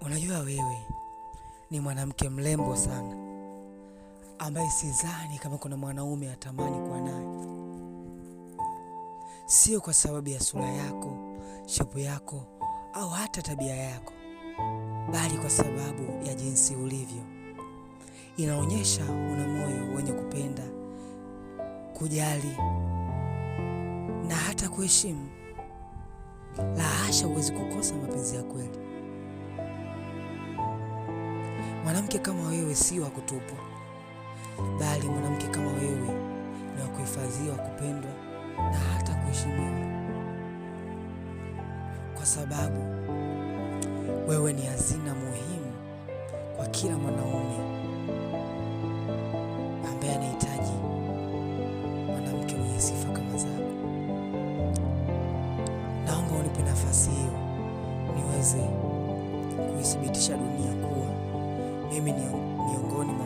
Unajua wewe ni mwanamke mrembo sana, ambaye sidhani kama kuna mwanaume atamani kuwa naye. Sio kwa sababu ya sura yako, shepu yako au hata tabia yako, bali kwa sababu ya jinsi ulivyo. Inaonyesha una moyo wenye kupenda, kujali na hata kuheshimu. La hasha, huwezi kukosa mapenzi ya kweli. Mwanamke kama wewe si wa kutupwa, bali mwanamke kama wewe ni wa kuhifadhiwa, kupendwa na hata kuheshimiwa, kwa sababu wewe ni hazina muhimu kwa kila mwanaume ambaye anahitaji mwanamke mwenye sifa kama zako. Naomba unipe nafasi hiyo niweze kuithibitisha dunia kuwa mimi ni miongoni mwa